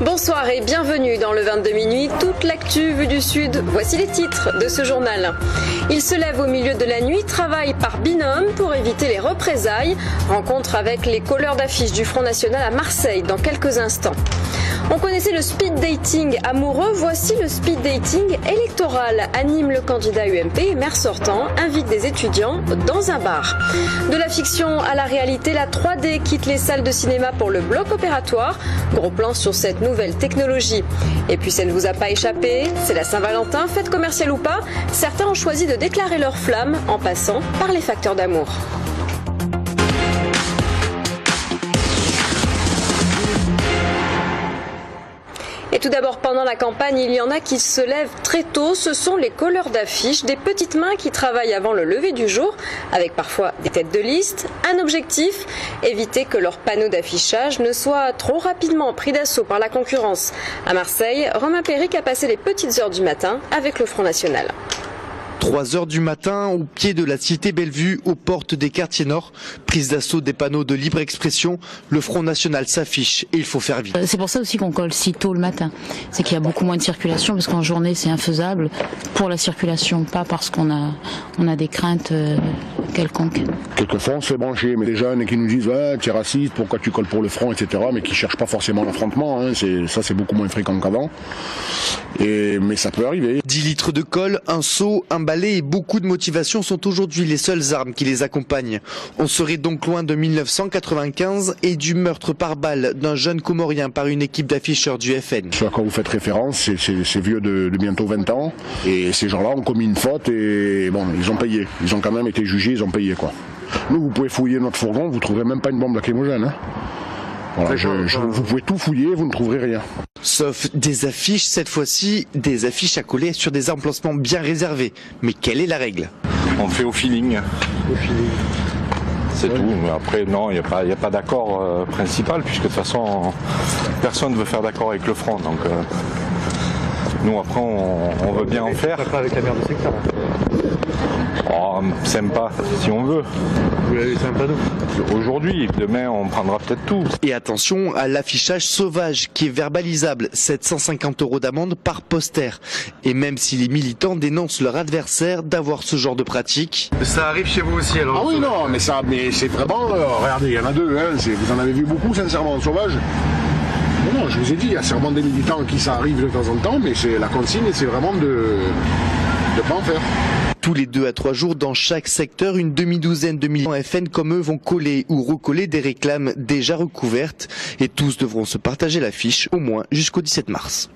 Bonsoir et bienvenue dans le 22 minuit, toute l'actu vue du Sud. Voici les titres de ce journal. Il se lève au milieu de la nuit, travaille par binôme pour éviter les représailles. Rencontre avec les colleurs d'affiches du Front National à Marseille dans quelques instants. On connaissait le speed dating amoureux, voici le speed dating électoral. Anime le candidat UMP et maire sortant invite des étudiants dans un bar. De la fiction à la réalité, la 3D quitte les salles de cinéma pour le bloc opératoire. Gros plan sur cette nouvelle technologie. Et puis ça ne vous a pas échappé, c'est la Saint-Valentin, fête commerciale ou pas, certains ont choisi de déclarer leur flamme en passant par les facteurs d'amour. Et tout d'abord, pendant la campagne, il y en a qui se lèvent très tôt. Ce sont les colleurs d'affiches, des petites mains qui travaillent avant le lever du jour, avec parfois des têtes de liste. Un objectif, éviter que leur panneau d'affichage ne soit trop rapidement pris d'assaut par la concurrence. À Marseille, Romain Péric a passé les petites heures du matin avec le Front National. 3 heures du matin, au pied de la cité Bellevue, aux portes des quartiers nord, prise d'assaut des panneaux de libre expression, le Front National s'affiche et il faut faire vite. C'est pour ça aussi qu'on colle si tôt le matin. C'est qu'il y a beaucoup moins de circulation parce qu'en journée c'est infaisable pour la circulation, pas parce qu'on a des craintes quelconques. Quelquefois on se fait brancher, mais les jeunes qui nous disent ouais, tu es raciste, pourquoi tu colles pour le Front, etc. mais qui ne cherchent pas forcément l'affrontement, hein. Ça c'est beaucoup moins fréquent qu'avant. Mais ça peut arriver. 10 litres de colle, un seau, un balai et beaucoup de motivation sont aujourd'hui les seules armes qui les accompagnent. On serait donc loin de 1995 et du meurtre par balle d'un jeune Comorien par une équipe d'afficheurs du FN. Ce à quoi vous faites référence, c'est vieux de bientôt 20 ans. Et ces gens-là ont commis une faute et bon, ils ont payé. Ils ont quand même été jugés, ils ont payé quoi. Nous, vous pouvez fouiller notre fourgon, vous ne trouverez même pas une bombe lacrymogène. Hein. Voilà, vous pouvez tout fouiller, vous ne trouverez rien. Sauf des affiches, cette fois-ci, des affiches à coller sur des emplacements bien réservés. Mais quelle est la règle? On fait au feeling. C'est tout. Mais après, non, il n'y a pas d'accord principal, puisque de toute façon, personne ne veut faire d'accord avec le Front. Donc, nous, après, on veut bien en faire. Pas avec la maire de secteur. Oh, sympa, si on veut. Vous l'avez sympa nous. Aujourd'hui, demain, on prendra peut-être tout. Et attention à l'affichage sauvage qui est verbalisable, 750 € d'amende par poster. Et même si les militants dénoncent leur adversaire d'avoir ce genre de pratique. Ça arrive chez vous aussi alors? Ah oui, non, mais c'est vraiment, regardez, il y en a deux, hein, vous en avez vu beaucoup sincèrement, sauvage. Non, je vous ai dit, il y a sûrement des militants qui ça arrive de temps en temps, mais c'est la consigne, c'est vraiment de ne pas en faire. Tous les 2 à 3 jours, dans chaque secteur, une demi-douzaine de militants FN comme eux vont coller ou recoller des réclames déjà recouvertes. Et tous devront se partager l'affiche, au moins jusqu'au 17 mars.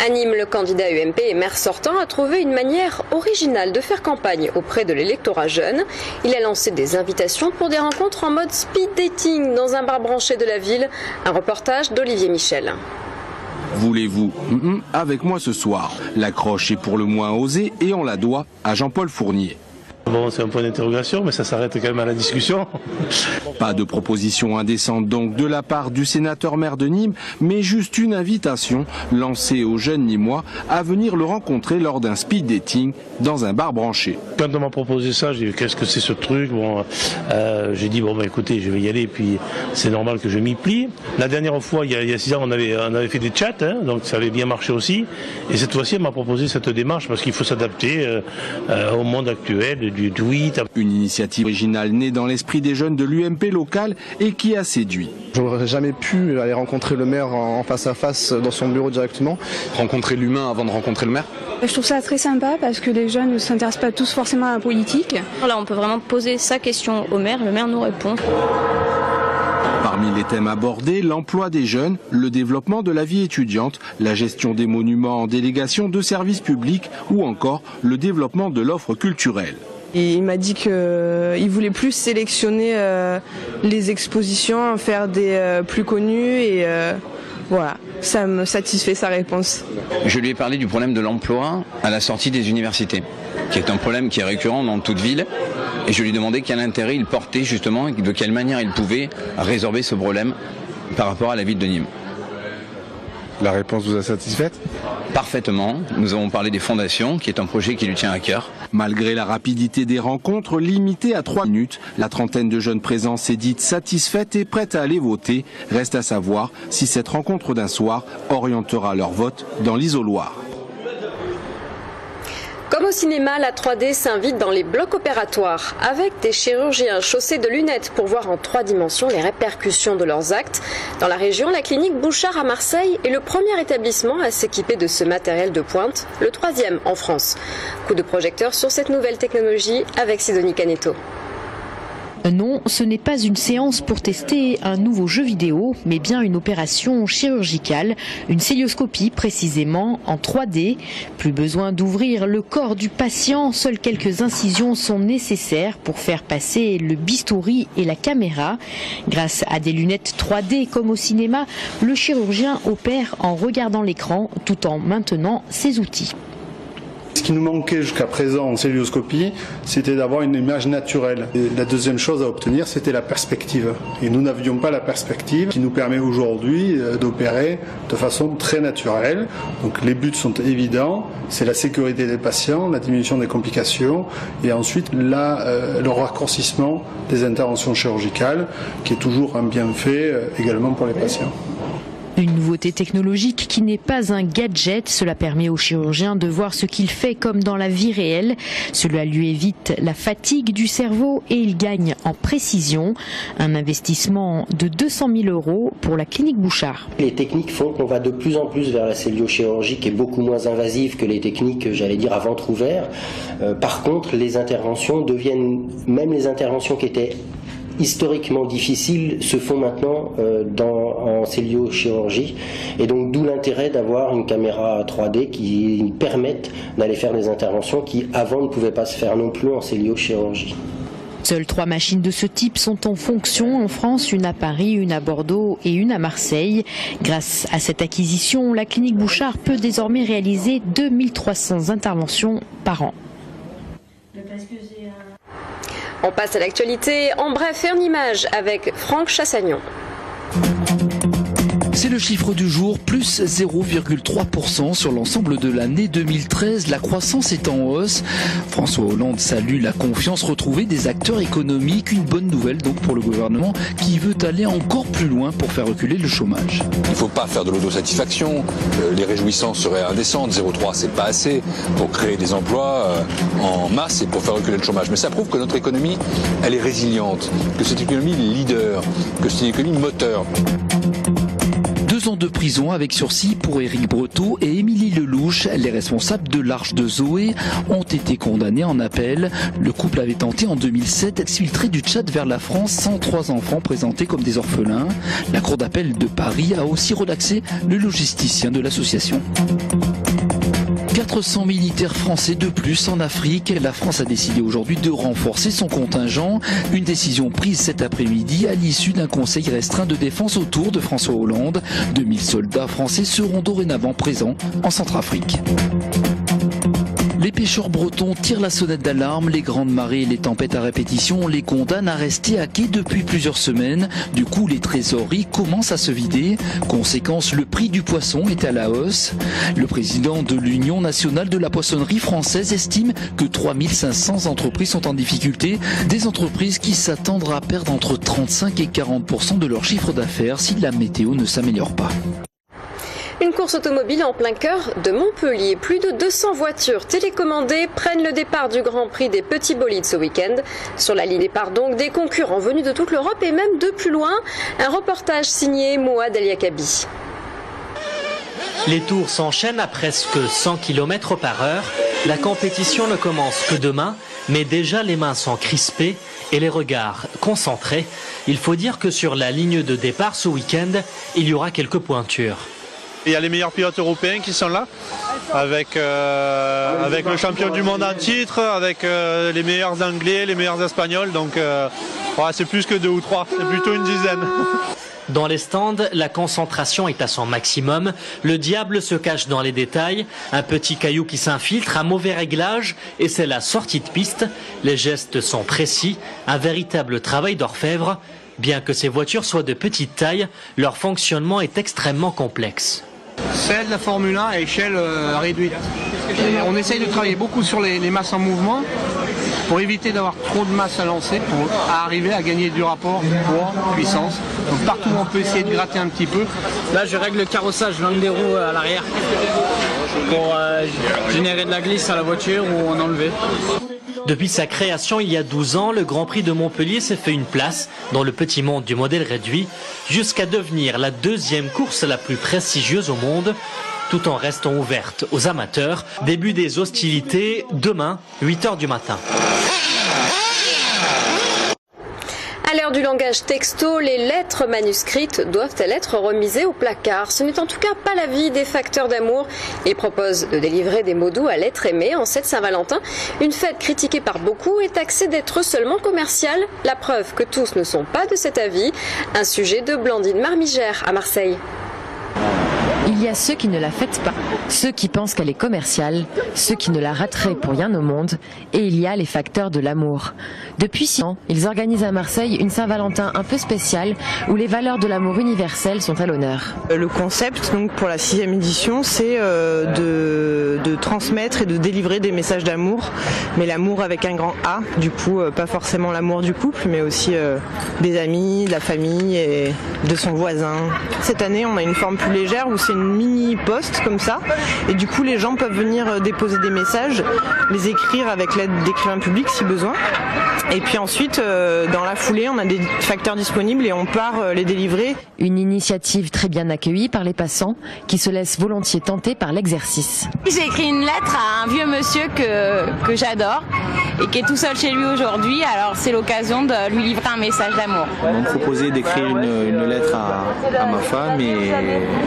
Anime, le candidat UMP et maire sortant, a trouvé une manière originale de faire campagne auprès de l'électorat jeune. Il a lancé des invitations pour des rencontres en mode speed dating dans un bar branché de la ville. Un reportage d'Olivier Michel. Voulez-vous avec moi ce soir? L'accroche est pour le moins osée et on la doit à Jean-Paul Fournier. Bon, c'est un point d'interrogation, mais ça s'arrête quand même à la discussion. Pas de proposition indécente donc de la part du sénateur maire de Nîmes, mais juste une invitation lancée aux jeunes Nîmois à venir le rencontrer lors d'un speed dating dans un bar branché. Quand on m'a proposé ça, j'ai dit qu'est-ce que c'est ce truc? Bon, j'ai dit bon bah écoutez, je vais y aller, puis c'est normal que je m'y plie. La dernière fois, il y a 6 ans, on avait fait des chats, hein, donc ça avait bien marché aussi. Et cette fois-ci, elle m'a proposé cette démarche parce qu'il faut s'adapter au monde actuel. Du tweet. Une initiative originale née dans l'esprit des jeunes de l'UMP local et qui a séduit. J'aurais jamais pu aller rencontrer le maire en face à face dans son bureau directement. Rencontrer l'humain avant de rencontrer le maire? Je trouve ça très sympa parce que les jeunes ne s'intéressent pas tous forcément à la politique. Là, on peut vraiment poser sa question au maire, le maire nous répond. Parmi les thèmes abordés, l'emploi des jeunes, le développement de la vie étudiante, la gestion des monuments en délégation de services publics ou encore le développement de l'offre culturelle. Il m'a dit qu'il voulait plus sélectionner les expositions, faire des plus connues et voilà, ça me satisfait sa réponse. Je lui ai parlé du problème de l'emploi à la sortie des universités, qui est un problème qui est récurrent dans toute ville. Et je lui ai demandé quel intérêt il portait justement et de quelle manière il pouvait résorber ce problème par rapport à la ville de Nîmes. La réponse vous a satisfaite? Parfaitement. Nous avons parlé des fondations, qui est un projet qui lui tient à cœur. Malgré la rapidité des rencontres, limitée à 3 minutes, la trentaine de jeunes présents s'est dite satisfaite et prête à aller voter. Reste à savoir si cette rencontre d'un soir orientera leur vote dans l'isoloir. Comme au cinéma, la 3D s'invite dans les blocs opératoires, avec des chirurgiens chaussés de lunettes pour voir en 3 dimensions les répercussions de leurs actes. Dans la région, la clinique Bouchard à Marseille est le premier établissement à s'équiper de ce matériel de pointe, le 3e en France. Coup de projecteur sur cette nouvelle technologie avec Sidonie Canetto. Non, ce n'est pas une séance pour tester un nouveau jeu vidéo, mais bien une opération chirurgicale, une célioscopie précisément en 3D. Plus besoin d'ouvrir le corps du patient, seules quelques incisions sont nécessaires pour faire passer le bistouri et la caméra. Grâce à des lunettes 3D comme au cinéma, le chirurgien opère en regardant l'écran tout en maintenant ses outils. Ce qui nous manquait jusqu'à présent en célioscopie, c'était d'avoir une image naturelle. Et la deuxième chose à obtenir, c'était la perspective. Et nous n'avions pas la perspective qui nous permet aujourd'hui d'opérer de façon très naturelle. Donc les buts sont évidents, c'est la sécurité des patients, la diminution des complications et ensuite le raccourcissement des interventions chirurgicales qui est toujours un bienfait également pour les patients. Une nouveauté technologique qui n'est pas un gadget, cela permet au chirurgien de voir ce qu'il fait comme dans la vie réelle. Cela lui évite la fatigue du cerveau et il gagne en précision. Un investissement de 200 000 € pour la clinique Bouchard. Les techniques font qu'on va de plus en plus vers la celluliochirurgie qui est beaucoup moins invasive que les techniques, j'allais dire, à ventre ouvert. Par contre, les interventions deviennent, même les interventions qui étaient historiquement difficiles se font maintenant en celluliochirurgie et donc d'où l'intérêt d'avoir une caméra 3D qui permette d'aller faire des interventions qui avant ne pouvaient pas se faire non plus en celluliochirurgie. Seules 3 machines de ce type sont en fonction en France, une à Paris, une à Bordeaux et une à Marseille. Grâce à cette acquisition, la clinique Bouchard peut désormais réaliser 2300 interventions par an. On passe à l'actualité, en bref et en images avec Franck Chassagnon. C'est le chiffre du jour, plus 0,3% sur l'ensemble de l'année 2013. La croissance est en hausse. François Hollande salue la confiance retrouvée des acteurs économiques. Une bonne nouvelle donc pour le gouvernement qui veut aller encore plus loin pour faire reculer le chômage. Il ne faut pas faire de l'autosatisfaction. Les réjouissances seraient indécentes. 0,3 c'est pas assez pour créer des emplois en masse et pour faire reculer le chômage. Mais ça prouve que notre économie, elle est résiliente, que c'est une économie leader, que c'est une économie moteur. 2 ans de prison avec sursis pour Éric Breteau et Émilie Lelouch. Les responsables de l'Arche de Zoé ont été condamnés en appel. Le couple avait tenté en 2007 d'exfiltrer du Tchad vers la France 103 enfants présentés comme des orphelins. La Cour d'appel de Paris a aussi relaxé le logisticien de l'association. 400 militaires français de plus en Afrique. La France a décidé aujourd'hui de renforcer son contingent. Une décision prise cet après-midi à l'issue d'un conseil restreint de défense autour de François Hollande. 2000 soldats français seront dorénavant présents en Centrafrique. Les pêcheurs bretons tirent la sonnette d'alarme. Les grandes marées et les tempêtes à répétition les condamnent à rester à quai depuis plusieurs semaines. Du coup, les trésoreries commencent à se vider. Conséquence, le prix du poisson est à la hausse. Le président de l'Union nationale de la poissonnerie française estime que 3500 entreprises sont en difficulté. Des entreprises qui s'attendent à perdre entre 35 et 40% de leur chiffre d'affaires si la météo ne s'améliore pas. Une course automobile en plein cœur de Montpellier. Plus de 200 voitures télécommandées prennent le départ du Grand Prix des petits bolides ce week-end. Sur la ligne départ donc des concurrents venus de toute l'Europe et même de plus loin. Un reportage signé Moad El Yakabi. Les tours s'enchaînent à presque 100 km/h. La compétition ne commence que demain, mais déjà les mains sont crispées et les regards concentrés. Il faut dire que sur la ligne de départ ce week-end, il y aura quelques pointures. Il y a les meilleurs pilotes européens qui sont là, avec le champion du monde en titre, avec les meilleurs Anglais, les meilleurs Espagnols, donc c'est plus que 2 ou 3, c'est plutôt une dizaine. Dans les stands, la concentration est à son maximum. Le diable se cache dans les détails. Un petit caillou qui s'infiltre, un mauvais réglage et c'est la sortie de piste. Les gestes sont précis, un véritable travail d'orfèvre. Bien que ces voitures soient de petite taille, leur fonctionnement est extrêmement complexe. C'est de la Formule 1 à échelle réduite. Et on essaye de travailler beaucoup sur les masses en mouvement pour éviter d'avoir trop de masse à lancer, pour arriver à gagner du rapport poids-puissance. Donc partout où on peut essayer de gratter un petit peu. Là je règle le carrossage, l'angle des roues à l'arrière pour générer de la glisse à la voiture ou en enlever. Depuis sa création il y a 12 ans, le Grand Prix de Montpellier s'est fait une place dans le petit monde du modèle réduit, jusqu'à devenir la deuxième course la plus prestigieuse au monde, tout en restant ouverte aux amateurs. Début des hostilités demain, 8h du matin. À l'heure du langage texto, les lettres manuscrites doivent-elles être remisées au placard? Ce n'est en tout cas pas l'avis des facteurs d'amour. Ils proposent de délivrer des mots doux à l'être aimé en cette Saint-Valentin. Une fête critiquée par beaucoup et taxée d'être seulement commerciale. La preuve que tous ne sont pas de cet avis. Un sujet de Blandine Marmigère à Marseille. Il y a ceux qui ne la fêtent pas, ceux qui pensent qu'elle est commerciale, ceux qui ne la rateraient pour rien au monde, et il y a les facteurs de l'amour. Depuis 6 ans, ils organisent à Marseille une Saint-Valentin un peu spéciale où les valeurs de l'amour universel sont à l'honneur. Le concept donc pour la 6e édition, c'est de transmettre et de délivrer des messages d'amour, mais l'amour avec un grand A, du coup pas forcément l'amour du couple, mais aussi des amis, de la famille et de son voisin. Cette année, on a une forme plus légère où c'est une mini post comme ça, et du coup les gens peuvent venir déposer des messages, les écrire avec l'aide d'écrivains publics si besoin. Et puis ensuite, dans la foulée, on a des facteurs disponibles et on part les délivrer. Une initiative très bien accueillie par les passants qui se laissent volontiers tenter par l'exercice. J'ai écrit une lettre à un vieux monsieur que j'adore et qui est tout seul chez lui aujourd'hui, alors c'est l'occasion de lui livrer un message d'amour. On m'a proposé d'écrire une lettre à ma femme et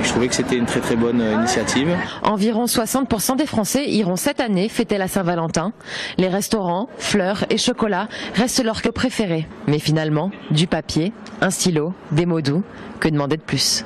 je trouvais que c'était une très très bonne initiative. Environ 60% des Français iront cette année fêter la Saint-Valentin. Les restaurants, fleurs et chocolats restent leurs que préférés. Mais finalement, du papier, un stylo, des mots doux, que demander de plus?